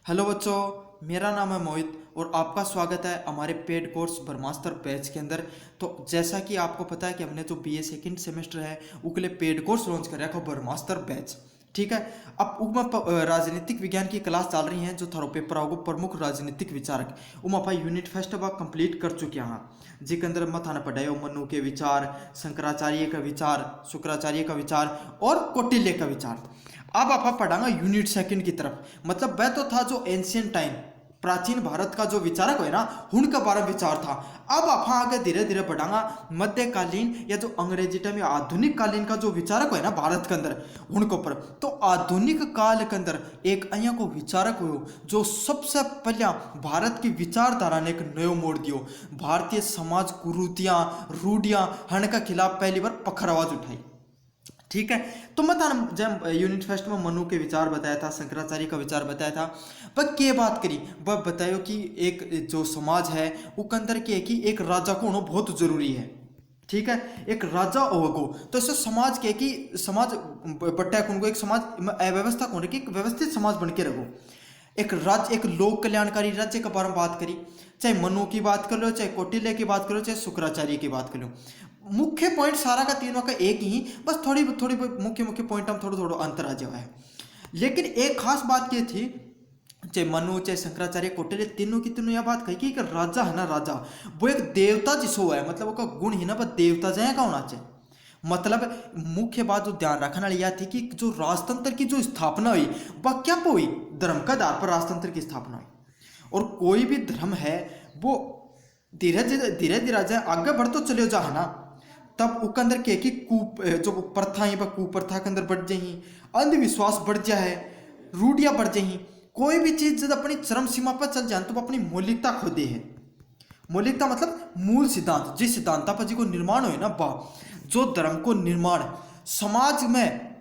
Hello बच्चों, मेरा नाम है मोहित और आपका स्वागत है हमारे पेड कोर्स ब्रह्मास्त्र बैच के अंदर। तो जैसा कि आपको पता है कि हमने जो बीए सेकंड सेमेस्टर है उसके लिए पेड कोर्स लॉन्च कर रखा है ब्रह्मास्त्र बैच। ठीक है। अब उसमें राजनीतिक विज्ञान की क्लास चल रही है जो थारो पेपर आओगे प्रमुख राजनीतिक विचारक उम आप यूनिट फर्स्ट अब कंप्लीट कर चुके हैं। जिसके अंदर मत थाने पढ़ाए मनु के विचार, शंकराचार्य का विचार, शुक्राचार्य का विचार और कौटिल्य का विचार। अब आप पढ़ांगा यूनिट सेकंड की तरफ। मतलब वह तो था जो एंशियंट टाइम प्राचीन भारत का जो विचारक है ना उनका बारे में विचार था। अब आप आगे धीरे धीरे बढ़ांगा मध्यकालीन या जो अंग्रेजी टाइम या आधुनिक कालीन का जो विचारक है ना भारत के अंदर उनके ऊपर। तो आधुनिक काल के अंदर एक अया को विचारक हो जो सबसे पहले भारत की विचारधारा ने एक नयो मोड़ दियो। भारतीय समाज कुरीतियां रूढ़ियां हन का खिलाफ पहली बार पखर आवाज उठाई। ठीक है। तो मैं था जब यूनिट फर्स्ट में मनु के विचार बताया था, शंकराचार्य का विचार बताया था, वह क्या बात करी वह बतायो कि एक जो समाज है वो अंदर की है कि एक राजा को होना बहुत जरूरी है। ठीक है। एक राजा होगो तो इससे समाज के कि समाज बट्टा को एक समाज अव्यवस्था को कि एक व्यवस्थित समाज बन के रहो। एक राज्य एक लोक कल्याणकारी राज्य के बारे में बात करी, चाहे मनु की बात कर लो, चाहे कौटिल्य की बात करो, चाहे शुक्राचार्य की बात कर लो। मुख्य पॉइंट सारा का तीनों का एक ही, बस थोड़ी थोड़ी मुख्य मुख्य पॉइंट हम थोड़ा थोड़ा अंतर आ जावा है। लेकिन एक खास बात ये थी, चाहे मनु चाहे शंकराचार्य कौटिल्य तीनों की तीनों यह बात कही कि एक राजा है ना, राजा वो एक देवता जिसो है, मतलब वो गुण ही ना वह देवता जाएगा होना चाहिए। मतलब मुख्य बात जो ध्यान रखने वाली यह थी कि जो राजतंत्र की जो स्थापना हुई वह क्या हुई, धर्म के आधार पर राजतंत्र की स्थापना हुई। और कोई भी धर्म है वो धीरे धीरे आगे बढ़ते चले जा है ना, तब उसके अंदर क्या कि जो प्रथा है वह कुप्रथा के अंदर बढ़ जाही, अंधविश्वास बढ़ जाए, रूढ़ियां बढ़ जाही। कोई भी चीज जब अपनी चरम सीमा पर चल जाए तो अपनी मौलिकता खो दे है। मौलिकता मतलब मूल सिद्धांत, जिस सिद्धांत पर जी को निर्माण हो ना बा जो धर्म को निर्माण समाज में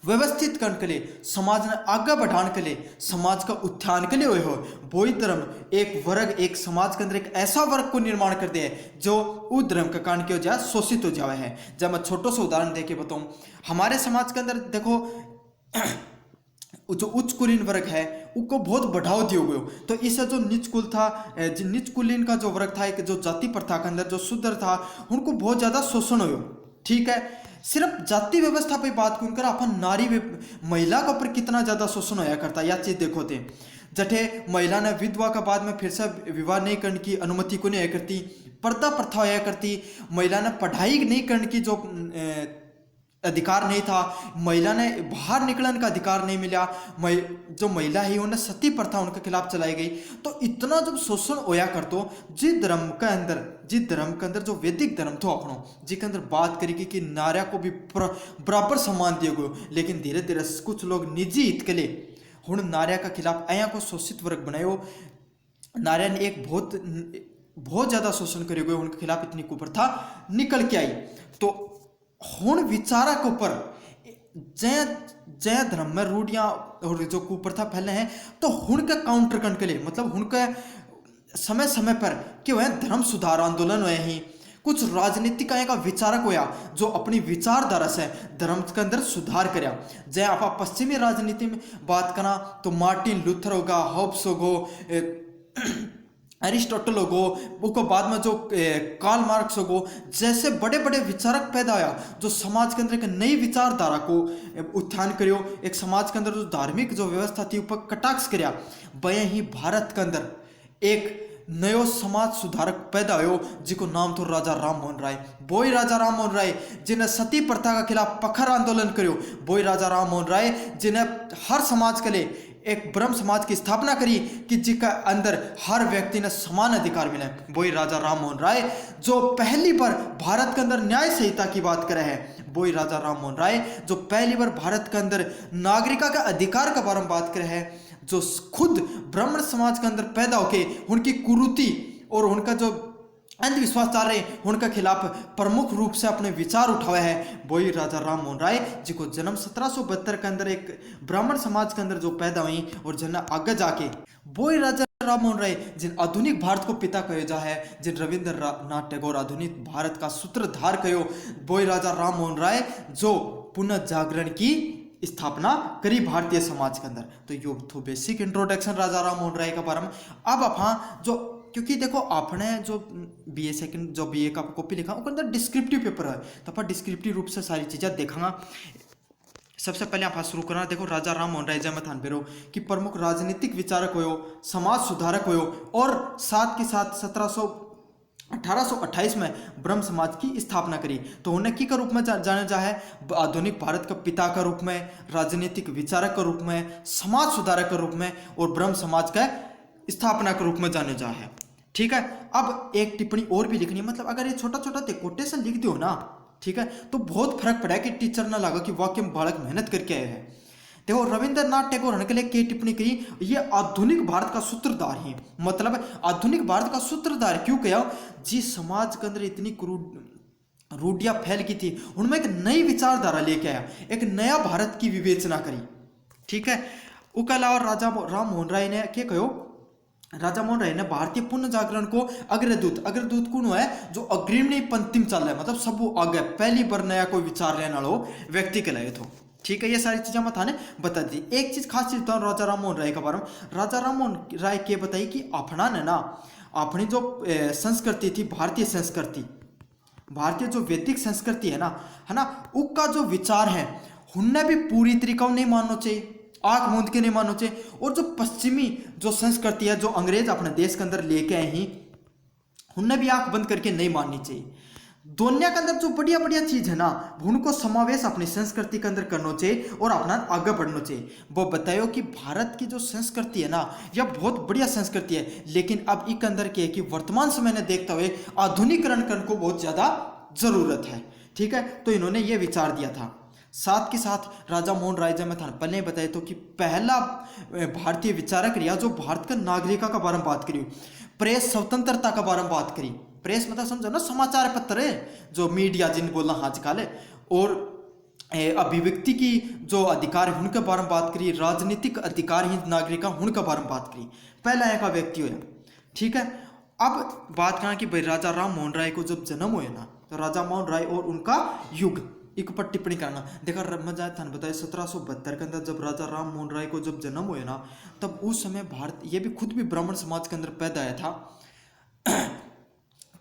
व्यवस्थित करने के लिए, समाज ने आगे बढ़ाने के लिए, समाज का उत्थान के लिए हुए हो वही धर्म एक वर्ग एक समाज के अंदर एक ऐसा वर्ग को निर्माण कर दे जो उस धर्म का कारण क्यों जाए शोषित हो जाए है। जब मैं छोटा सा उदाहरण दे के बताऊं, हमारे समाज के अंदर देखो जो उच्च कुलीन वर्ग है उसको बहुत बढ़ावा दिया गया। तो इससे जो नीच कुल था, नीच कुलीन का जो वर्ग था, एक जो जाति प्रथा के अंदर जो शूद्र था उनको बहुत ज्यादा शोषण हो। ठीक है। सिर्फ जाति व्यवस्था पे बात कर अपन नारी महिला के ऊपर कितना ज्यादा शोषण होया करता यह चीज देखो थे। जठे महिला ने विधवा का बाद में फिर से विवाह नहीं करने की अनुमति को नहीं करती, पर्दा प्रथा होया करती, महिला ने पढ़ाई नहीं करने की जो अधिकार नहीं था, महिला ने बाहर निकलने का अधिकार नहीं मिला, जो महिला है उन्हें सती प्रथा उनके खिलाफ चलाई गई। तो इतना जब शोषण होया कर तो जिस धर्म के अंदर जो वैदिक धर्म था अपनो जिसके अंदर बात करेगी कि नार्या को भी बराबर सम्मान दिया गया, लेकिन धीरे धीरे कुछ लोग निजी हित के लिए हूँ नार्या के खिलाफ अया को शोषित वर्ग बनायो। नार्या ने एक बहुत ज्यादा शोषण करे हुए उनके खिलाफ इतनी कुप्रथा निकल के आई। तो हुण विचारक ऊपर जय जय धर्म में रूढ़ियां और जो कुप्रथा फैले हैं तो हुण का काउंटर करने के लिए, मतलब हुण का समय समय पर क्यों है धर्म सुधार आंदोलन हुए ही, कुछ राजनीतिक का विचारक होया जो अपनी विचारधारा से धर्म के अंदर सुधार करया। जय आप पश्चिमी राजनीति में बात करा तो मार्टिन लूथर होगा, हॉब्स होगो, अरिस्टोटल होगो, उसको बाद में जो कार्ल मार्क्स होगो, जैसे बड़े बड़े विचारक पैदा आया जो समाज के अंदर एक नई विचारधारा को उत्थान करियो, एक समाज के अंदर जो धार्मिक जो व्यवस्था थी ऊपर कटाक्ष करया। वह ही भारत के अंदर एक नयो समाज सुधारक पैदा हो जिसको नाम तो राजा राम मोहन राय। वही राजा राम मोहन राय जिन्हें सती प्रथा के खिलाफ पखर आंदोलन करियो, वही राजा राम मोहन राय जिन्हें हर समाज के लिए एक ब्रह्म समाज की स्थापना करी कि जिसका अंदर हर व्यक्ति ने समान अधिकार मिले। वही राजा राम मोहन राय जो पहली बार भारत के अंदर न्याय संहिता की बात करे है, वही राजा राम मोहन राय जो पहली बार भारत के अंदर नागरिका का अधिकार के बारे में बात करे है, जो खुद ब्राह्मण समाज के अंदर पैदा होके उनकी कुरीति और उनका जो अंधविश्वास चल रहे उनके खिलाफ प्रमुख रूप से अपने विचार उठाए है, वही राजा राम मोहन राय जिसको जन्म 1772 के अंदर एक ब्राह्मण समाज के अंदर जो पैदा हुई और जिन्हें आगे जाके वही राजा राम मोहन राय जिन आधुनिक भारत को पिता कहो जा है, जिन रविंद्रनाथ टैगोर आधुनिक भारत का सूत्रधार कहो, वही राजा राम मोहन राय जो पुनः जागरण की स्थापना करी भारतीय समाज के अंदर। तो यो तो बेसिक इंट्रोडक्शन राजा राम मोहन राय के बारे में। अब आप जो, क्योंकि देखो आपने जो बीए सेकंड जो बीए का कॉपी लिखा उसके अंदर डिस्क्रिप्टिव पेपर है, तो आप डिस्क्रिप्टिव रूप से सारी चीज़ें देखेंगे। सबसे पहले आप शुरू करना, देखो राजा राम मोहन राय जय थान पेरो कि प्रमुख राजनीतिक विचारक हो, समाज सुधारक हो, और साथ के साथ 1828 में ब्रह्म समाज की स्थापना करी। तो उन्हें की का रूप में जाना जा है, आधुनिक भारत का पिता का रूप में, राजनीतिक विचारक के रूप में, समाज सुधारक के रूप में, और ब्रह्म समाज का स्थापना के रूप में जाने जा है। ठीक है, अब एक टिप्पणी और भी लिखनी है, मतलब अगर ये छोटा छोटा कोटेशन लिख दो ना, ठीक है, तो बहुत फर्क पड़ा कि टीचर ना लगा कि वाकई में बालक मेहनत करके आए हैं। देखो रविंद्रनाथ टैगोर के लिए क्या टिप्पणी करी, ये आधुनिक भारत का सूत्रधार है। मतलब आधुनिक भारत का सूत्रधार क्यों कहा, जिस समाज के अंदर इतनी रूढ़ियां फैल गई थी, उनमें एक नई विचारधारा लेके आया, एक नया भारत की विवेचना करी। ठीक है, उसके अलावा राजा राम मोहन राय ने क्या कहो, राजा मोहन राय ने भारतीय पुनः जागरण को अग्रदूत कौन है, जो अग्रणी पंक्ति में चल रहा है, मतलब सब आगे पहली बार नया कोई विचार लेने वाला व्यक्ति कहलाए। तो ठीक है, ये सारी चीजें मैं थाने बता दी। एक चीज खास चीज बताऊं राजा राम मोहन राय के बारे में। राजा राम मोहन राय के बताई कि अपना ने ना अपनी जो संस्कृति थी, भारतीय संस्कृति, भारतीय जो वैदिक संस्कृति है ना, उसका जो विचार है उनने भी पूरी तरीका नहीं मानना चाहिए, आंख मूंद के नहीं मानना चाहिए। और जो पश्चिमी जो संस्कृति है, जो अंग्रेज अपने देश के अंदर लेके आए हैं, उनने भी आंख बंद करके नहीं माननी चाहिए। दुनिया के अंदर जो बढ़िया बढ़िया चीज है ना, उनको समावेश अपनी संस्कृति के अंदर करना चाहिए और अपना आगे बढ़ना चाहिए। वो बतायो कि भारत की जो संस्कृति है ना, यह बहुत बढ़िया संस्कृति है, लेकिन अब इसके अंदर क्या है कि वर्तमान समय में देखते हुए आधुनिकीकरण करने को बहुत ज्यादा जरूरत है। ठीक है, तो इन्होंने ये विचार दिया था। साथ के साथ राजा मोहन राय जय था पहले बताए तो कि पहला भारतीय विचारक रिया जो भारत के नागरिका का बारे में बात करी, प्रेस स्वतंत्रता का बारे में बात करी। प्रेस मतलब समझो ना, समाचार पत्र है, जो मीडिया जिन बोलना आजकल है, और अभिव्यक्ति की जो अधिकार है उनके बारे में बात करी, राजनीतिक अधिकार ही नागरिका उनके बारे में बात करी। पहला एक व्यक्ति हुआ। ठीक है, अब बात करना कि भाई राजा राम मोहन राय को जब जन्म हुआ ना, तो राजा मोहन राय और उनका युग एक पर टिप्पणी करना। देखा मजा था बताया 1772 के अंदर जब राजा राम मोहन राय को जब जन्म हुआ ना, तब उस समय भारत ये भी खुद भी ब्राह्मण समाज के अंदर पैदा आया था।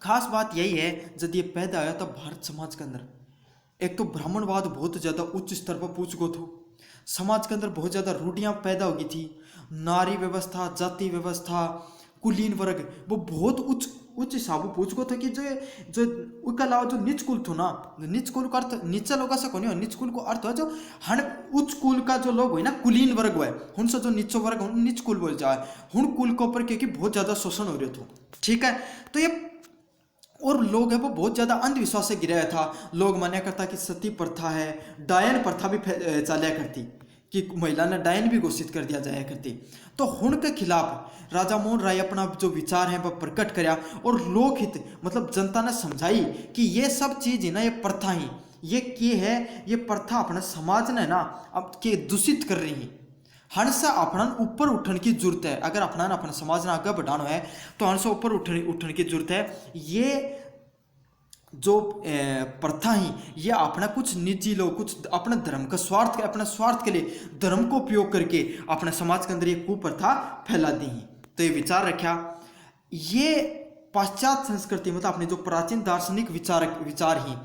खास बात यही है, जब ये पैदा आया तब भारत समाज के अंदर एक तो ब्राह्मणवाद बहुत ज्यादा उच्च स्तर पर पूछ गो थो, समाज के अंदर बहुत ज्यादा रूढ़ियां पैदा हो गई थी, नारी व्यवस्था, जाति व्यवस्था, कुलीन वर्ग वो बहुत उच्च हिसाब पूछ गो था कि जो जो उसके अलावा जो निच कुल थो ना, निच कुल का अर्थ नीचा लोग से कौन है, निच कुल को अर्थ है जो हण उच्च कुल का जो लोग है ना, कुलीन वर्ग है, उनसे जो नीचो वर्ग उन निच कुल बोल जाए, उन कुल के ऊपर क्योंकि बहुत ज्यादा शोषण हो रहे थे। ठीक है, तो ये और लोग है वो बहुत ज्यादा अंधविश्वास से गिरा था। लोग माना करता कि सती प्रथा है, डायन प्रथा भी चलिया करती, कि महिला ने डायन भी घोषित कर दिया जाया करती। तो उनके खिलाफ राजा मोहन राय अपना जो विचार है वह प्रकट कराया, और लोकहित मतलब जनता ने समझाई कि ये सब चीज है ना, ये प्रथा ही ये है, ये प्रथा अपने समाज ने ना अब के दूषित कर रही है। हंसा अपना ऊपर उठने की जरूरत है। अगर अपना समाज ने आगे बढ़ाना है तो हंसा ऊपर उठने की जरूरत है। ये जो प्रथा ही ये अपना कुछ निजी लोग कुछ अपने धर्म का स्वार्थ, अपने स्वार्थ के लिए धर्म को उपयोग करके अपने समाज के अंदर ये कुप्रथा फैला दी है। तो ये विचार रखा, ये पाश्चात्य संस्कृति मतलब अपने जो प्राचीन दार्शनिक विचार ही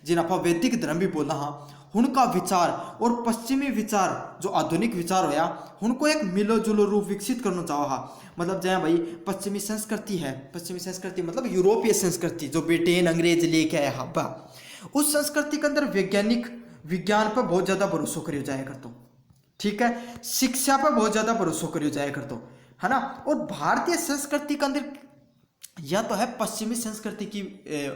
जिन आप वैदिक धर्म भी बोलना, हाँ उनका विचार और पश्चिमी विचार जो आधुनिक विचार होया, उनको एक मिलो जुलो रूप विकसित करना चाहो। मतलब जहाँ भाई पश्चिमी संस्कृति है, पश्चिमी संस्कृति मतलब यूरोपीय संस्कृति जो ब्रिटेन अंग्रेज लेके आया हब्बा, उस संस्कृति के अंदर विज्ञान पर बहुत ज्यादा भरोसा करियो जाया करते। ठीक है, शिक्षा पर बहुत ज्यादा भरोसा करियो जाया करते, है ना। और भारतीय संस्कृति के अंदर या तो है पश्चिमी संस्कृति की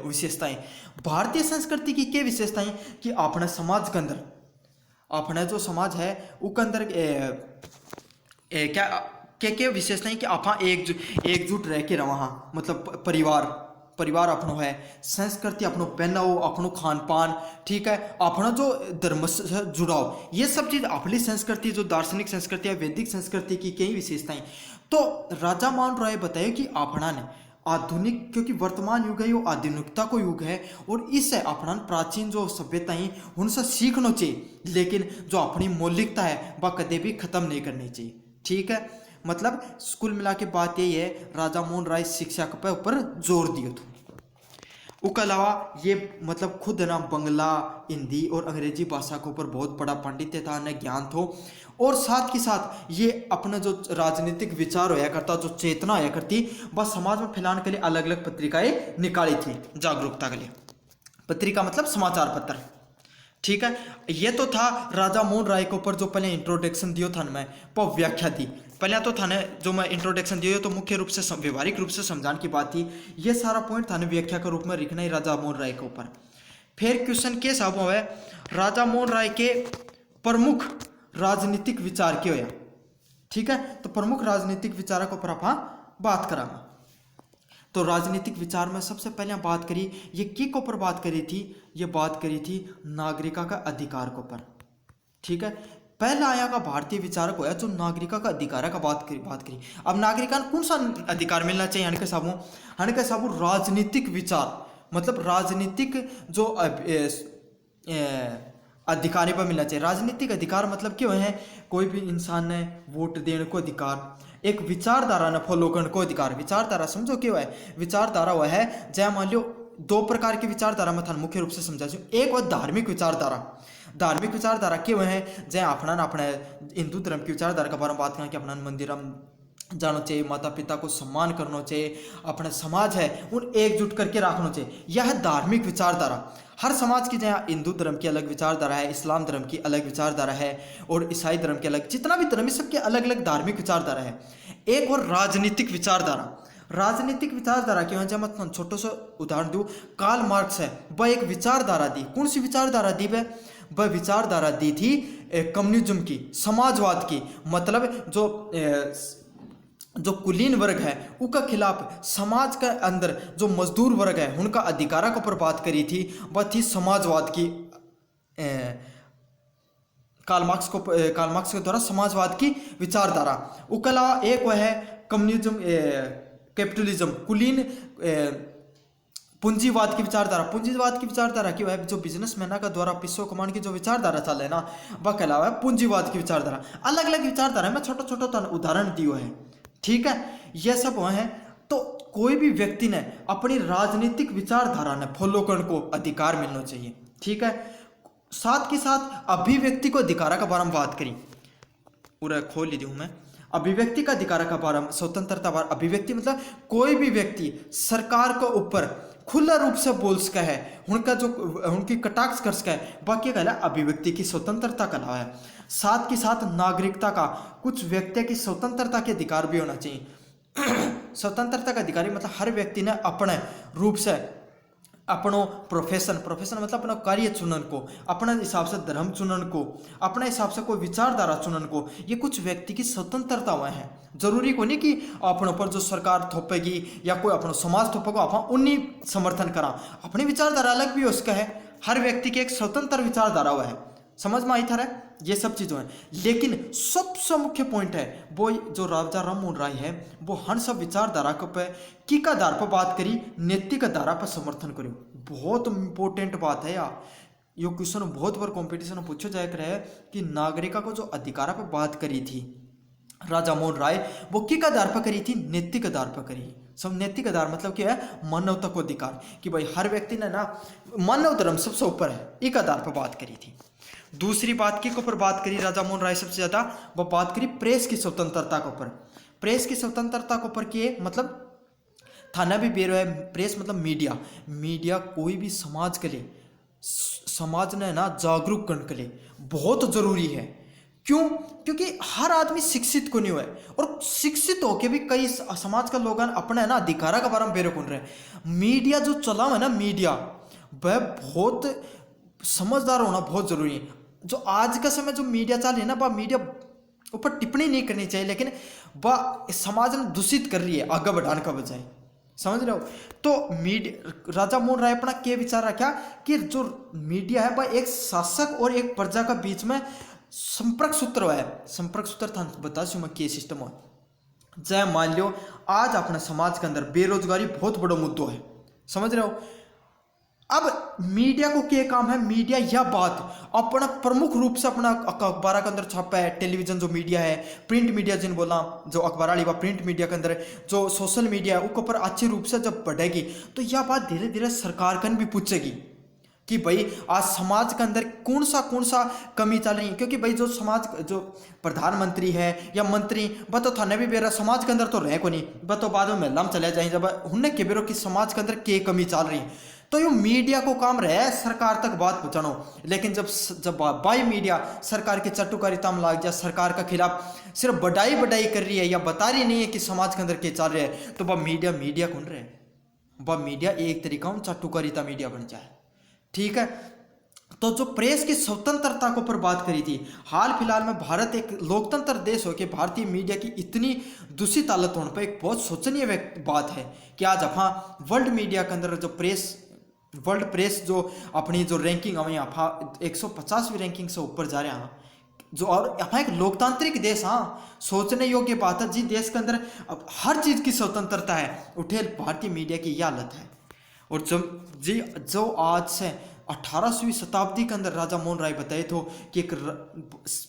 विशेषताएं, भारतीय संस्कृति की क्या विशेषताएं कि अपने समाज के अंदर, अपना जो समाज है उसके अंदर क्या विशेषताएं कि आप एकजुट रह के रहा, मतलब परिवार अपनो है, संस्कृति अपनो पहनाओ, अपनो खान पान, ठीक है, अपना जो धर्म से जुड़ाव, ये सब चीज अपनी संस्कृति जो दार्शनिक संस्कृति है, वैदिक संस्कृति की कई विशेषताएं। तो राजा मोहन राय बताए कि अपना ने आधुनिक, क्योंकि वर्तमान युग है यो आधुनिकता को युग है और इससे अपना प्राचीन जो सभ्यता है उनसे सीखना चाहिए, लेकिन जो अपनी मौलिकता है वह कभी भी खत्म नहीं करनी चाहिए। ठीक है, मतलब कुल मिला के बात यही है, राजा मोहन राय शिक्षा के ऊपर जोर दियो था। उसके अलावा ये मतलब खुद ना बंगला, हिंदी और अंग्रेजी भाषा के ऊपर बहुत बड़ा पांडित्य था, न ज्ञान था, और साथ के साथ ये अपना जो राजनीतिक विचार होया करता, जो चेतना होया करती, वह समाज में फैलाने के लिए अलग अलग पत्रिकाएं निकाली थी जागरूकता के लिए। पत्रिका मतलब समाचार पत्र। ठीक है, ये तो था राजा मोहन राय के ऊपर जो पहले इंट्रोडक्शन दियो था मैं, वो व्याख्या दी। पहले तो थाने जो मैं इंट्रोडक्शन दियो तो मुख्य रूप से व्यवहारिक रूप से समझाने की बात थी, ये सारा पॉइंट थाने व्याख्या के रूप में लिखना ही राजा मोहन राय के ऊपर। फिर क्वेश्चन के हिसाब है राजा मोहन राय के प्रमुख राजनीतिक विचार क्या होया। ठीक है, तो प्रमुख राजनीतिक विचार के ऊपर आप बात करांगा। तो राजनीतिक विचार में सबसे पहले बात करी, ये के ऊपर बात करी थी, ये बात करी थी नागरिका का अधिकार के ऊपर। ठीक है, पहला आया का भारतीय विचारक होया जो नागरिका का अधिकार का बात करी। अब नागरिका कौन सा अधिकार मिलना चाहिए, हन के साबू राजनीतिक विचार, मतलब राजनीतिक जो अधिकारी पर मिलना चाहिए। राजनीतिक अधिकार मतलब क्यों है, कोई भी इंसान ने वोट देने को अधिकार, एक विचारधारा ने फॉलो करने को अधिकार। विचारधारा समझो क्यों है, विचारधारा वह है जय मान लो दो प्रकार की विचारधारा मैं थाने मुख्य रूप से समझा दूं। एक और धार्मिक विचारधारा, धार्मिक विचारधारा क्यों है जय अपना हिंदू धर्म की विचारधारा के बारे में बात करें कि अपना मंदिर जाना चाहिए, माता पिता को सम्मान करना चाहिए, अपना समाज है उन एकजुट करके रखना चाहिए, यह है धार्मिक विचारधारा। हर समाज की जहाँ हिंदू धर्म की अलग विचारधारा है, इस्लाम धर्म की अलग विचारधारा है, और ईसाई धर्म की अलग, जितना भी धर्म है सबके अलग अलग धार्मिक विचारधारा है। एक और राजनीतिक विचारधारा, राजनीतिक विचारधारा क्यों है, जब मैं छोटा सा उदाहरण दूं, कार्ल मार्क्स है वह एक विचारधारा दी। कौन सी विचारधारा दी वह विचारधारा दी थी कम्युनिज्म की, समाजवाद की, मतलब जो कुलीन वर्ग है उनका खिलाफ समाज के अंदर जो मजदूर वर्ग है उनका अधिकारों के ऊपर बात करी थी, वह थी समाजवाद की। कार्ल मार्क्स के द्वारा समाजवाद की विचारधारा। उसके अलावा एक वह है कम्युनिज्म, कैपिटलिज्म, कुलीन पूंजीवाद की विचारधारा। पूंजीवाद की विचारधारा की वह जो बिजनेसमैन का द्वारा पैसों कमाने की जो विचारधारा चल है ना, वह कहलावा है पूंजीवाद की विचारधारा। अलग अलग विचारधारा में छोटा छोटा उदाहरण दियो है। ठीक है, यह सब वह है। तो कोई भी व्यक्ति ने अपनी राजनीतिक विचारधारा ने फॉलो करने को अधिकार मिलना चाहिए। ठीक है, साथ के साथ अभिव्यक्ति को अधिकार का बारे में बात करी, पूरा खोल ली हूं मैं। अभिव्यक्ति का अधिकार का बारे में, स्वतंत्रता बारे, अभिव्यक्ति मतलब कोई भी व्यक्ति सरकार के ऊपर खुला रूप से बोल सका है, उनका जो उनकी कटाक्ष कर सका है, बाकी कहला अभिव्यक्ति की स्वतंत्रता कहला है। साथ के साथ नागरिकता का, कुछ व्यक्ति की स्वतंत्रता के अधिकार भी होना चाहिए। स्वतंत्रता का अधिकारी मतलब हर व्यक्ति ने अपने रूप से अपनो प्रोफेशन मतलब अपना कार्य चुनन को, अपने हिसाब से धर्म चुनन को, अपने हिसाब से कोई विचारधारा चुनन को, ये कुछ व्यक्ति की स्वतंत्रता हुआ है। जरूरी को नहीं कि अपने ऊपर जो सरकार थोपेगी या कोई अपना समाज थोपेगा आप उन्हीं समर्थन करा। अपनी विचारधारा अलग भी उसका है, हर व्यक्ति की एक स्वतंत्र विचारधारा हुआ है। समझ में आई था ये सब चीज़ों है। लेकिन सबसे मुख्य पॉइंट है वो जो राजा राम मोहन राय है वो हर सब विचारधारा पे की आधार पर बात करी, नैतिक आधार पर समर्थन करो। बहुत इंपॉर्टेंट बात है यार, ये क्वेश्चन बहुत बार कंपटीशन में पूछा जाया करे कि नागरिका को जो अधिकार पर बात करी थी राजा मोहन राय, वो किस आधार पर करी थी, नैतिक आधार पर करी। सब नैतिक आधार मतलब क्या है, मानवता को अधिकार, कि भाई हर व्यक्ति ने ना मानव धर्म सबसे ऊपर है, एक आधार पर बात करी थी। दूसरी बात के ऊपर बात करी राजा मोहन राय सबसे ज्यादा, वो बात करी प्रेस की स्वतंत्रता के ऊपर। प्रेस की स्वतंत्रता के ऊपर किए मतलब थाना भी बेरो है, प्रेस मतलब मीडिया कोई भी समाज के लिए, समाज ने ना जागरूक करने के लिए बहुत जरूरी है। क्यों? क्योंकि हर आदमी शिक्षित को नहीं हुआ है, और शिक्षित होके भी कई समाज का लोग अपने ना अधिकारा के बारे में बेरो कौन रहे। मीडिया जो चला है ना, मीडिया वह बहुत समझदार होना बहुत जरूरी है। जो आज का समय जो मीडिया चल रही है ना, वह मीडिया ऊपर टिप्पणी नहीं करनी चाहिए, लेकिन वह समाज में दूषित कर रही है आगे बढ़ाने का बजाय। समझ रहे हो? तो मीडिया, राजा मोहन राय अपना क्या विचार रखा कि जो मीडिया है वह एक शासक और एक प्रजा का बीच में संपर्क सूत्र है। संपर्क सूत्र था बता मैं के सिस्टम है। जय मान लो आज अपने समाज के अंदर बेरोजगारी बहुत बड़ा मुद्दा है, समझ रहे हो। अब मीडिया को क्या काम है, मीडिया यह बात अपना प्रमुख रूप से अपना अखबार के अंदर छापा है, टेलीविजन जो मीडिया है, प्रिंट मीडिया जिन बोला जो अखबार वाली प्रिंट मीडिया के अंदर जो सोशल मीडिया है उसके ऊपर अच्छे रूप से जब बढ़ेगी तो यह बात धीरे धीरे सरकार कन भी पूछेगी कि भाई आज समाज के अंदर कौन सा कमी चल रही है। क्योंकि भाई जो समाज जो प्रधानमंत्री है या मंत्री बस तो थाने भी बेरा समाज के अंदर तो रह को नहीं, बस तो बाद में महिला में चले जाए जब उन्हें के बेरो कि समाज के अंदर के कमी चल रही है तो ये मीडिया को काम रहे सरकार तक बात पहुंचानो। लेकिन जब बाई मीडिया सरकार की चटुकारिता में लाग जाए, सरकार का खिलाफ सिर्फ बढ़ाई कर रही है या बता रही नहीं है कि समाज के अंदर क्या चल रहा है, तो वह मीडिया कौन रहे, वह मीडिया एक तरीका चटुकारिता मीडिया बन जाए, ठीक है। तो जो प्रेस की स्वतंत्रता के ऊपर बात करी थी, हाल फिलहाल में भारत एक लोकतंत्र देश हो के भारतीय मीडिया की इतनी दूषित हालत होने पर एक बहुत शोचनीय बात है कि आज अपना वर्ल्ड मीडिया के अंदर जो वर्ल्ड प्रेस जो अपनी जो रैंकिंग हमें यहाँ 150वीं रैंकिंग से ऊपर जा रहे हैं, जो और यहाँ एक लोकतांत्रिक देश, हाँ सोचने योग्य बात है, जिस देश के अंदर अब हर चीज़ की स्वतंत्रता है, उठे भारतीय मीडिया की यह हालत है। और जो आज से 18वीं शताब्दी के अंदर राजा मोहन राय बताए थे कि एक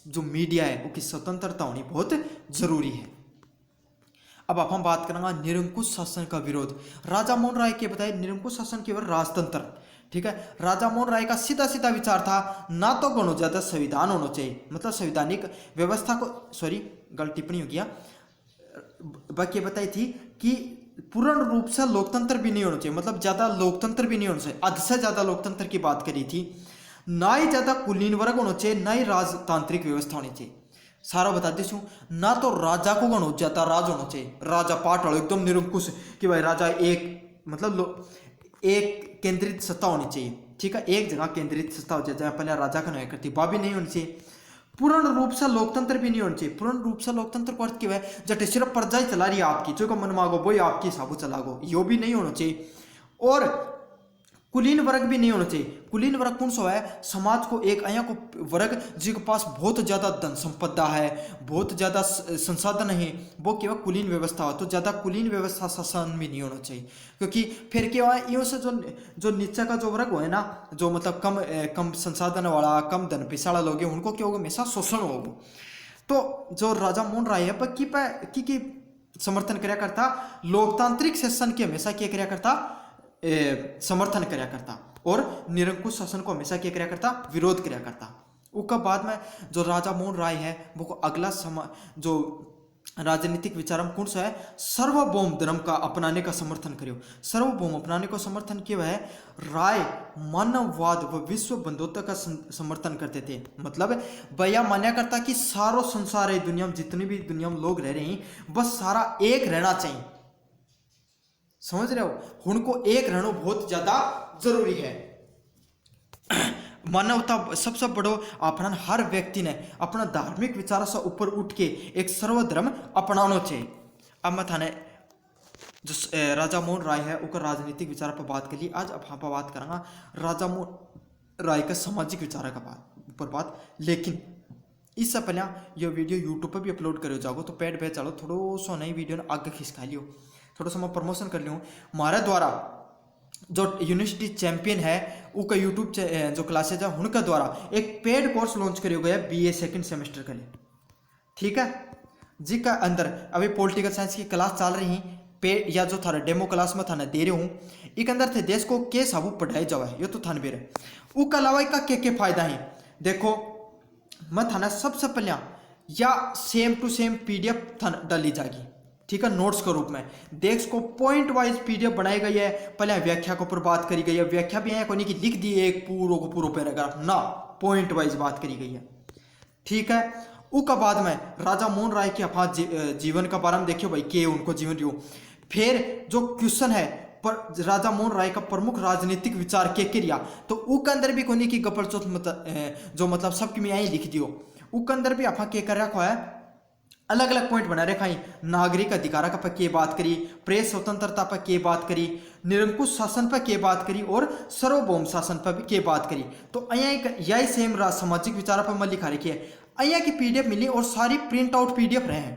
जो मीडिया है उसकी स्वतंत्रता होनी बहुत जरूरी है। अब हम बात करेंगे निरंकुश शासन का विरोध। राजा मोहन राय के बताए निरंकुश शासन केवल राजतंत्र, ठीक है। राजा मोहन राय का सीधा विचार था ना तो गणो ज्यादा संविधान होना चाहिए, मतलब संवैधानिक व्यवस्था को, सॉरी गलत टिप्पणी हो गया, बाकी बताई थी कि पूर्ण रूप से लोकतंत्र भी नहीं होना चाहिए, मतलब ज्यादा लोकतंत्र भी नहीं होना चाहिए, हद से ज्यादा लोकतंत्र की बात करी थी, ना ही ज्यादा कुलीन वर्ग होना चाहिए, ना ही राजतांत्रिक व्यवस्था होनी चाहिए। सारा बता देती हूँ, ना तो राजा को गणो ज्यादा राज होना चाहिए, राजा पाठ वालों एकदम निरंकुश कि भाई राजा एक मतलब एक केंद्रित सत्ता होनी चाहिए, ठीक है, एक जगह केंद्रित सत्ता हो जाए, पहले राजा का न्याय करती वह भी नहीं होनी चाहिए। पूर्ण रूप से लोकतंत्र भी नहीं होना चाहिए। पूर्ण रूप से लोकतंत्र को अर्थ क्या है, जब सिर्फ प्रजा ही चला रही है आपकी, जो को मन मांगो वही आपकी हिसाब चला गो, यो भी नहीं होना चाहिए। और कुलीन वर्ग भी नहीं होना चाहिए। कुलीन वर्ग कौन सा है, समाज को एक अया को वर्ग जिसके पास बहुत ज्यादा धन संपदा है, बहुत ज्यादा संसाधन है, वो केवल कुलीन व्यवस्था हो, तो ज्यादा कुलीन व्यवस्था शासन भी नहीं होना चाहिए। क्योंकि फिर क्या है, यूँ से जो नीचे का जो वर्ग हो है ना, जो मतलब कम संसाधन वाला, कम धन पैसा वाला लोग हैं, उनको क्या होगा, हमेशा शोषण होगा। तो जो राजा मोहन राय है पर की समर्थन कराया करता, लोकतांत्रिक शासन की हमेशा क्या कराया करता, समर्थन कराया करता, और निरंकुश शासन को हमेशा क्या कराया करता, विरोध कराया करता। उसका बाद में जो राजा मोहन राय है वो अगला जो राजनीतिक विचार कौन सा है, सार्वभौम धर्म का अपनाने का समर्थन करियो। सार्वभौम अपनाने का समर्थन किया है, राय मानववाद व विश्व बंधुत्व का समर्थन करते थे। मतलब भैया मान्या करता कि सारो संसार है, दुनिया में जितने भी दुनिया में लोग रह रहे हैं बस सारा एक रहना चाहिए, समझ रहे हो, उनको एक रहना बहुत ज्यादा जरूरी है। मानवता सबसे बड़ो अपना हर व्यक्ति ने अपना धार्मिक विचार से ऊपर उठ के एक सर्वधर्म अपनाना चाहिए। अब मैं थाने जो राजा मोहन राय है उसका राजनीतिक विचार पर बात करी, आज अब हम बात करेंगे राजा मोहन राय का सामाजिक विचार का ऊपर बात। लेकिन इससे पहले ये वीडियो यूट्यूब पर भी अपलोड करो जाओ तो पेड पे चलो थोड़ा सा नई वीडियो ने आगे खिसका लियो, थोड़ा सा मैं प्रमोशन कर लियो। हमारे द्वारा जो यूनिवर्सिटी चैंपियन है उसका यूट्यूब जो क्लासेज है उनका द्वारा एक पेड कोर्स लॉन्च करियो गया BA सेकंड सेमेस्टर के लिए, ठीक है जी। का अंदर अभी पॉलिटिकल साइंस की क्लास चल रही है पे, या जो थारा डेमो क्लास में थाने दे रही हूँ, एक अंदर थे देश को के साबू पढ़ाई जावा है, ये तो थाने बेरे उसके अलावा इसका के फायदा है। देखो मैं थाना सबसे पहले या सेम टू सेम PDF थाना डाली जाएगी, ठीक है, नोट्स के रूप में। देश को पॉइंट वाइज PDF बनाई गई है, पहले व्याख्या के ऊपर बात करी गई है, व्याख्या भी है कोई नहीं कि लिख दी एक पूरा को पूरा पैराग्राफ ना, पॉइंट वाइज बात करी गई है, ठीक है। उसके बाद में राजा मोहन राय के अपना जीवन का बारे में देखियो भाई के उनको जीवन रियो। फिर जो क्वेश्चन है पर राजा मोहन राय का प्रमुख राजनीतिक विचार के क्रिया, तो उसके अंदर भी कोई नहीं कि गपरचौथ जो मतलब सबकी में यही लिख दियो, उसके अंदर भी अपना क्या कर रखा है, अलग अलग पॉइंट बना रखा है। नागरिक अधिकार पर के बात करी, प्रेस स्वतंत्रता पर के बात करी, निरंकुश शासन पर के बात करी और सार्वभौम शासन पर भी के बात करी। तो अया यही सेम सामाजिक विचार पर मैं लिखा रखी है। अया की PDF मिली और सारी प्रिंट आउट PDF रहे हैं,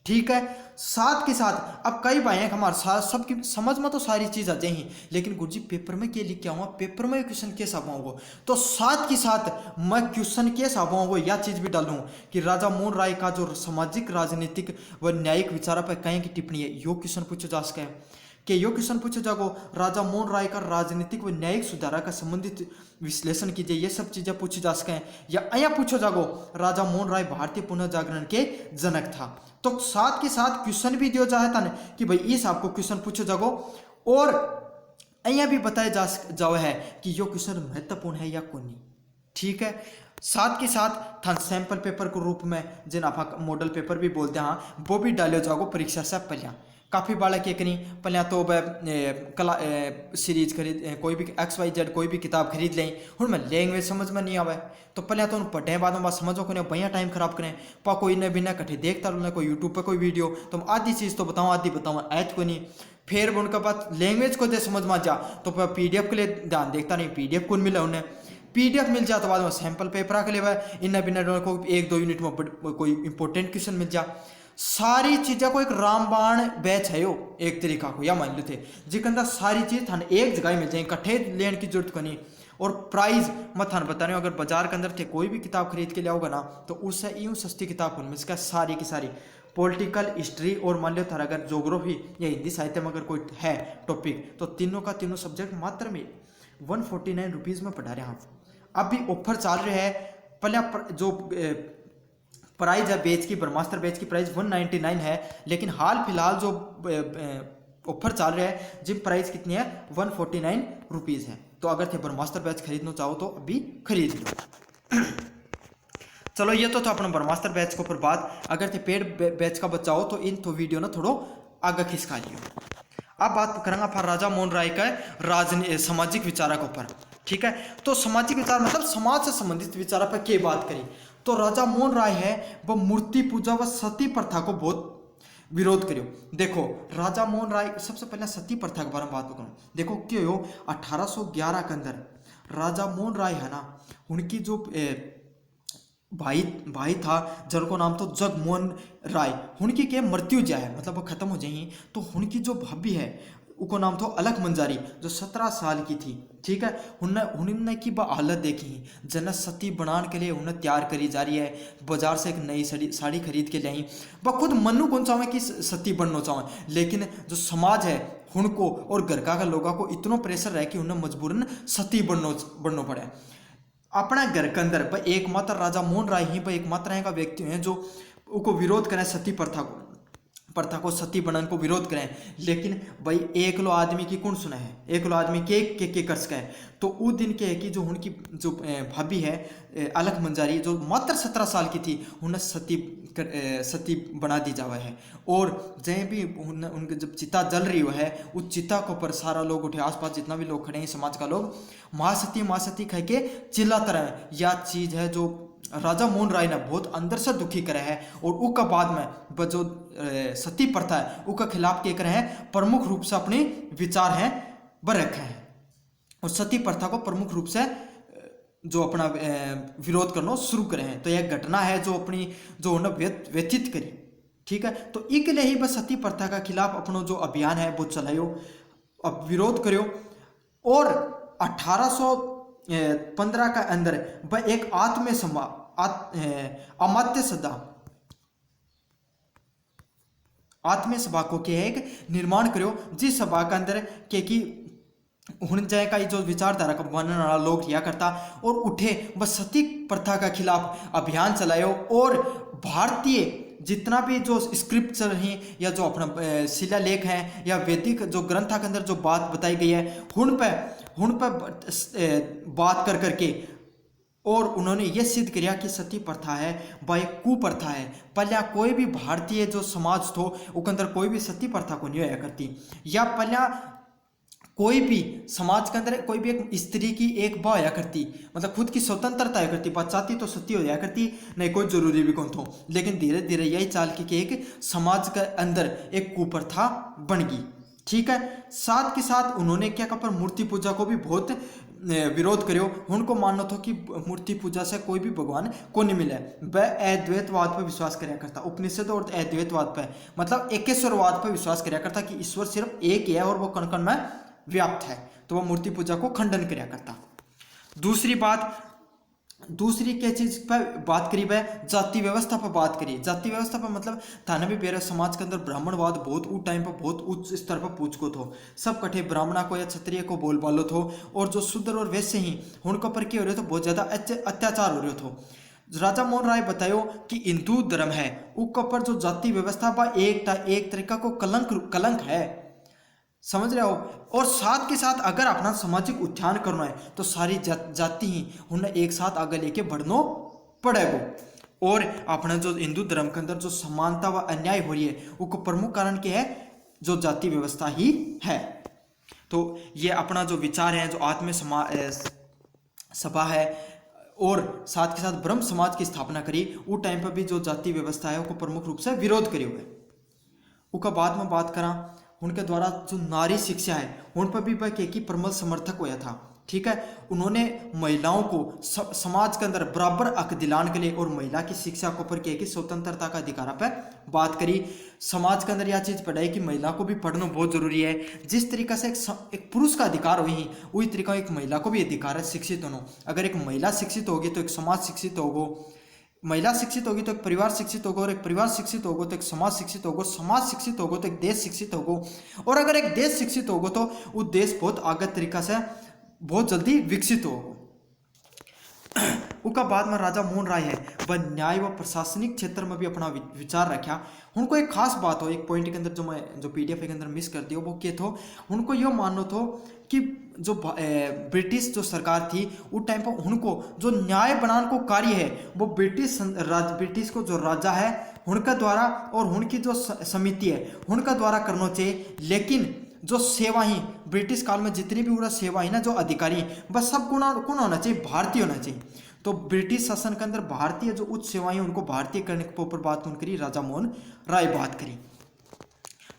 ठीक है। साथ के साथ अब कई भाई हैं हमारे साथ, सबकी समझ में तो सारी चीज आ जाएगी, लेकिन गुरुजी पेपर में क्या लिख के आऊंगा, पेपर में क्वेश्चन कैसे आऊंगा, तो साथ के साथ मैं क्वेश्चन कैसे आऊंगा यह चीज भी डालूं कि राजा मोहन राय का जो सामाजिक राजनीतिक व न्यायिक विचार पर कहीं की टिप्पणी है, यो क्वेश्चन पूछो जा सके कि यो क्वेश्चन पूछो जागो राजा मोहन राय का राजनीतिक व न्यायिक सुधारा का संबंधित विश्लेषण कीजिए, ये सब चीजें पूछी जा सके। या अया पूछो जागो राजा मोहन राय भारतीय पुनर्जागरण के जनक था, तो साथ के साथ क्वेश्चन भी दिया जाता है कि भाई इस आपको क्वेश्चन पूछो जागो, और अया भी बताया जाओ है कि यो क्वेश्चन महत्वपूर्ण है या कौन नहीं। ठीक है। साथ के साथ था सैंपल पेपर के रूप में जिन आप मॉडल पेपर भी बोलते हैं, हाँ वो भी डालो जाओ परीक्षा से पहले। काफ़ी बालक एक नहीं पहले तो कला सीरीज खरीद कोई भी XYZ कोई भी किताब खरीद लें, हूँ मैं लैंग्वेज समझ में नहीं आवे तो पहले तो उन्हें पढ़े बाद में बात समझो को भैया टाइम खराब करें पा कोई न बिना कठे देखता रहना कोई यूट्यूब पर कोई वीडियो, तो आधी चीज़ तो बताऊँ आधी बताऊँ ऐत को नहीं, फिर उनका बात लैंग्वेज को दे समझ में जा तो PDF के लिए ध्यान देखता नहीं, PDF कौन मिला उन्हें PDF मिल जा तो बाद में सैंपल पेपर के लिए इन बिना को 1-2 यूनिट में कोई इंपॉर्टेंट क्वेश्चन मिल जा। सारी चीज़ें को एक रामबाण बैच है यो एक तरीका को या मान लो थे जिसके अंदर सारी चीज थाने एक जगह ही मिल जाए, इकट्ठे लेने की जरूरत को नहीं। और प्राइस मैं थाने बता रही हूँ, अगर बाजार के अंदर थे कोई भी किताब खरीद के लाओगे ना तो उससे यूँ सस्ती किताब कौन इसका सारी की सारी पॉलिटिकल हिस्ट्री और मान लो थारा अगर ज्योग्राफी या हिंदी साहित्य में अगर कोई है टॉपिक तो तीनों का तीनों सब्जेक्ट मात्र में 149 रुपीज़ में पढ़ा रहे हैं। अभी ऑफर चल रहे हैं, पहले जो प्राइस है बेच की ब्रह्मास्त्र बेच की प्राइस 199 है, लेकिन हाल फिलहाल जो ऑफर चल रहा है जिन प्राइस कितनी है 149 रुपीज़ है। तो अगर थे ब्रह्मास्त्र बैच खरीदना चाहो तो अभी खरीद लो। चलो ये तो था अपना ब्रह्मास्त्र बैच के ऊपर बात। अगर थे पेड बैच का बचाओ तो इन तो वीडियो ना थोड़ो आगे खिसका लियो। अब बात करेंगे फिर राजा मोहन राय का सामाजिक विचार के ऊपर। ठीक है, तो सामाजिक विचार मतलब समाज से संबंधित विचार पर क्या बात करी, तो राजा मोहन राय है वह मूर्ति पूजा व सती प्रथा को बहुत विरोध करियो। देखो राजा मोहन राय सबसे पहले सती प्रथा के बारे में बात करूँ। देखो क्यों हो 1811 के अंदर राजा मोहन राय है ना, उनकी जो भाई था जिनको नाम तो जगमोहन राय, उनकी क्या मृत्यु जा है मतलब वो खत्म हो जाएगी, तो उनकी जो भाभी है उनको नाम तो अलख मंजारी जो 17 साल की थी। ठीक है, उन्होंने की हालत देखी जन सती बनाने के लिए उन्हें तैयार करी जा रही है, बाजार से एक नई साड़ी खरीद के लाई, वह खुद मनु कौन चाहे कि सती बनना चाहे, लेकिन जो समाज है उनको और घर का लोगों को इतना प्रेशर है कि उन्हें मजबूरन सती बनना पड़े। अपना घर के अंदर भाई एकमात्र राजा मोहन राय ही भाई एकमात्र है का व्यक्ति हैं जो उनको विरोध करें सती प्रथा को सती बनन को विरोध करें, लेकिन भाई एक लो आदमी की कौन सुना है, एक लो आदमी के कर सके। तो उस दिन के है कि जो उनकी जो भाभी है अलख मंजारी जो मात्र 17 साल की थी उन्हें सती बना दी जावा है, और जहाँ भी उनके जब चिता जल रही हो है उस चिता के ऊपर सारा लोग उठे, आसपास जितना भी लोग खड़े हैं समाज का लोग महासती कह के चिल्लाते रहे। यह चीज़ है जो राजा मोहन राय ने बहुत अंदर से दुखी करे है, और उसका बाद में जो सती प्रथा है उसके खिलाफ क्या करे हैं प्रमुख रूप से अपने विचार हैं बर रखे हैं, और सती प्रथा को प्रमुख रूप से जो अपना विरोध करना शुरू करे हैं। तो यह घटना है जो अपनी जो उन्हें व्यतीत करी। ठीक है, तो इसके लिए ही बस सती प्रथा के खिलाफ अपना जो अभियान है वो चलायो, अब विरोध करो। और 1815 का अंदर वह एक आत्मीय सभा को क्या है एक निर्माण करो, जिस सभा के अंदर कि हुन जय का जो विचारधारा का बनने वाला लोग किया करता और उठे बस सती प्रथा के खिलाफ अभियान चलायो, और भारतीय जितना भी जो स्क्रिप्चर हैं या जो अपना शिलालेख हैं या वैदिक जो ग्रंथ के अंदर जो बात बताई गई है उन पर बात कर करके, और उन्होंने ये सिद्ध किया कि सती प्रथा है वह एक कुप्रथा है। पहले कोई भी भारतीय जो समाज थो उसके अंदर कोई भी सती प्रथा को नहीं होया करती, या पहले कोई भी समाज के अंदर कोई भी एक स्त्री की एक बात होया करती, मतलब खुद की स्वतंत्रता होया करती, बात चाहती तो सती हो जाया करती, नहीं कोई जरूरी भी कौन थो। लेकिन धीरे धीरे यही चाल की एक समाज के अंदर एक कुप्रथा बन गई। ठीक है, साथ के साथ उन्होंने क्या कहा पर मूर्ति पूजा को भी बहुत विरोध करियो। उनको मानना था कि मूर्ति पूजा से कोई भी भगवान को नहीं मिले। वह अद्वैतवाद पर विश्वास कराया करता, उपनिषद और अद्वैतवाद पर, मतलब एकेश्वरवाद पर विश्वास कराया करता कि ईश्वर सिर्फ एक ही है और वो कण कण में व्याप्त है। तो वह मूर्ति पूजा को खंडन कराया करता। दूसरी क्या चीज पर बात करी वह जाति व्यवस्था पर बात करी। जाति व्यवस्था पर मतलब थाने भी बेरा समाज के अंदर ब्राह्मणवाद बहुत उस टाइम पर बहुत उच्च स्तर पर पूछ को थो। सब कठे ब्राह्मणा को या क्षत्रिय को बोल बालो थो, और जो शूद्र और वैसे ही उनके ऊपर क्या हो रहे थे, बहुत ज्यादा अत्याचार हो रहे थे। राजा मोहन राय बतायो कि हिंदू धर्म है उसके ऊपर जो जाति व्यवस्था पर एक तरीका को कलंक है, समझ रहे हो। और साथ के साथ अगर अपना सामाजिक उत्थान करना है तो सारी जाति ही उन्हें एक साथ आगे लेके बढ़ना पड़ेगा। और अपना जो हिंदू धर्म के अंदर जो समानता व अन्याय हो रही है उसका प्रमुख कारण क्या है, जो जाति व्यवस्था ही है। तो ये अपना जो विचार है, जो आत्म सभा है और साथ के साथ ब्रह्म समाज की स्थापना करी, उस टाइम पर भी जो जाति व्यवस्था है उसको प्रमुख रूप से विरोध करे हुए। उसका बाद में बात करा उनके द्वारा जो नारी शिक्षा है उन पर भी वह की प्रबल समर्थक हुआ था। ठीक है, उन्होंने महिलाओं को समाज के अंदर बराबर हक दिलाने के लिए और महिला की शिक्षा को ऊपर की स्वतंत्रता का अधिकार पर बात करी। समाज के अंदर यह चीज पढ़ाई कि महिला को भी पढ़ना बहुत जरूरी है। जिस तरीका से एक पुरुष का अधिकार हुई वही तरीका एक महिला को भी अधिकार है शिक्षित होना। अगर एक महिला शिक्षित होगी तो एक समाज शिक्षित होगा, महिला शिक्षित होगी तो एक परिवार शिक्षित होगा, और एक परिवार शिक्षित होगा तो एक समाज शिक्षित होगा, समाज शिक्षित होगा तो एक देश शिक्षित होगा, और अगर एक देश शिक्षित होगा तो वो देश बहुत आगे तरीका से बहुत जल्दी विकसित होगा। उसका बाद में राजा मोहन राय है वह न्याय व प्रशासनिक क्षेत्र में भी अपना विचार रखा। उनको एक खास बात हो, एक पॉइंट के अंदर जो मैं जो PDF के अंदर मिस कर दिया वो क्या था, उनको यह मानना था कि जो ब्रिटिश जो सरकार थी उस टाइम पर उनको जो न्याय बनाने को कार्य है वो ब्रिटिश को जो राजा है उनका द्वारा और उनकी जो समिति है उनका द्वारा करना चाहिए। लेकिन जो सेवा ही ब्रिटिश काल में जितनी भी पूरा सेवा ही ना, जो अधिकारी बस सब कौन होना चाहिए, भारतीय होना चाहिए। तो ब्रिटिश शासन के अंदर भारतीय जो उच्च सेवाएं उनको भारतीय करने के ऊपर बात कौन करी, राजा मोहन राय बात करी।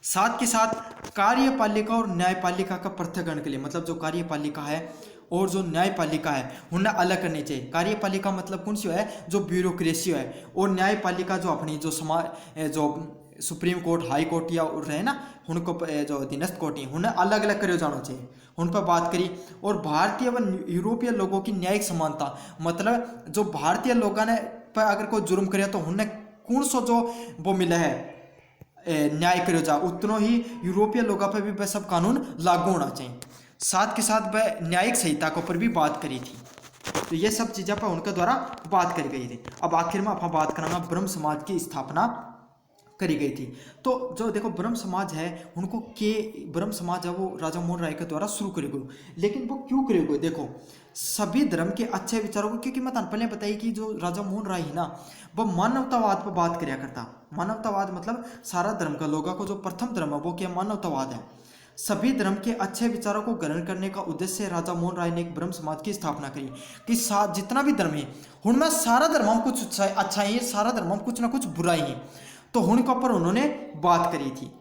साथ के साथ कार्यपालिका और न्यायपालिका का पृथक्करण के लिए, मतलब जो कार्यपालिका है और जो न्यायपालिका है उन्हें अलग करनी चाहिए। कार्यपालिका मतलब कौन सी है, जो ब्यूरोक्रेसी है, और न्यायपालिका जो अपनी जो समाज जो सुप्रीम कोर्ट, हाई कोर्ट या रहे ना उनको जो अधीनस्थ कोर्ट है उन्हें अलग अलग करे जाना चाहिए, उन पर बात करी। और भारतीय व यूरोपीय लोगों की न्यायिक समानता, मतलब जो भारतीय लोगों ने पर अगर कोई जुर्म करे तो उन्हें कौन सो जो वो मिला है न्याय करो जा, उतना ही यूरोपीय लोगों पर भी वह सब कानून लागू होना चाहिए। साथ के साथ वह न्यायिक संहिता के ऊपर भी बात करी थी। तो ये सब चीज़ें पर उनके द्वारा बात करी गई थी। अब आखिर में आप बात कराना ब्रह्म समाज की स्थापना करी गई थी। तो जो देखो ब्रह्म समाज है उनको ब्रह्म समाज है वो राजा मोहन राय के द्वारा शुरू करे गए। लेकिन वो क्यों करे गए, देखो सभी धर्म के अच्छे विचारों को, क्योंकि मैं पहले बताई कि जो राजा मोहन राय है ना वह मानवतावाद पर बात कराया करता। मानवतावाद मतलब सारा धर्म का लोगों को जो प्रथम धर्म है वो क्या मानवतावाद है। सभी धर्म के अच्छे विचारों को ग्रहण करने का उद्देश्य राजा मोहन राय ने एक ब्रह्म समाज की स्थापना करी कि जितना भी धर्म है उनमें सारा धर्म हम कुछ अच्छा ही है, सारा धर्म हम कुछ ना कुछ बुराई है। तो उनके ऊपर उन्होंने बात करी थी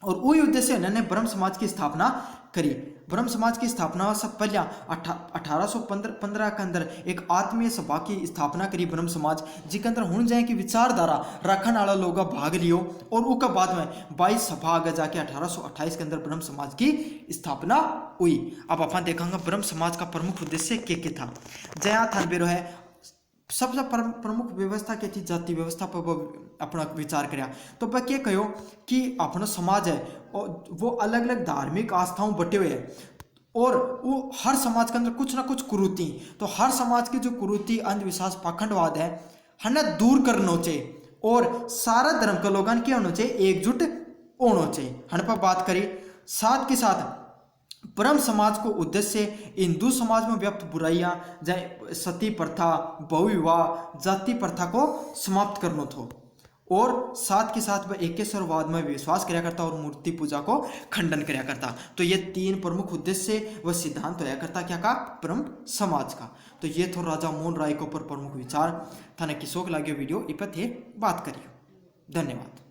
और वही उद्देश्य उन्होंने ब्रह्म समाज की स्थापना करी। ब्रह्म समाज की स्थापना से पहले 1815 के अंदर एक आत्मीय सभा की स्थापना करी ब्रह्म समाज, जिसके अंदर हुन जाए कि विचारधारा रखने वाला लोग भाग लियो। और उसके बाद में 22 सभा आगे जाके 1828 के अंदर ब्रह्म समाज की स्थापना हुई। अब अपन देखेंगे ब्रह्म समाज का प्रमुख उद्देश्य क्या था। जया थान बेरो है सबसे प्रमुख व्यवस्था क्या थी, जाति व्यवस्था पर अपना विचार कराया। तो वह क्या कहो कि अपना समाज है और वो अलग अलग धार्मिक आस्थाओं बटे हुए हैं और वो हर समाज के अंदर कुछ ना कुछ कुरीति, तो हर समाज की जो कुरीति, अंधविश्वास, पाखंडवाद है हमें दूर करना चाहिए और सारा धर्म के लोगों क्या होना चाहिए, एकजुट होना चाहिए। हन पर बात करी। साथ के साथ ब्रह्म समाज को उद्देश्य हिंदू समाज में व्याप्त बुराइयां जैसे सती प्रथा, बहुविवाह, जाति प्रथा को समाप्त करना था। और साथ के साथ वह एकेश्वरवाद में विश्वास किया करता और मूर्ति पूजा को खंडन किया करता। तो ये 3 प्रमुख उद्देश्य व सिद्धांत होया करता क्या का ब्रह्म समाज का। तो ये तो राजा मोहन राय के ऊपर प्रमुख विचार थाने किसोक लागे वीडियो इस पर थे बात करियो। धन्यवाद।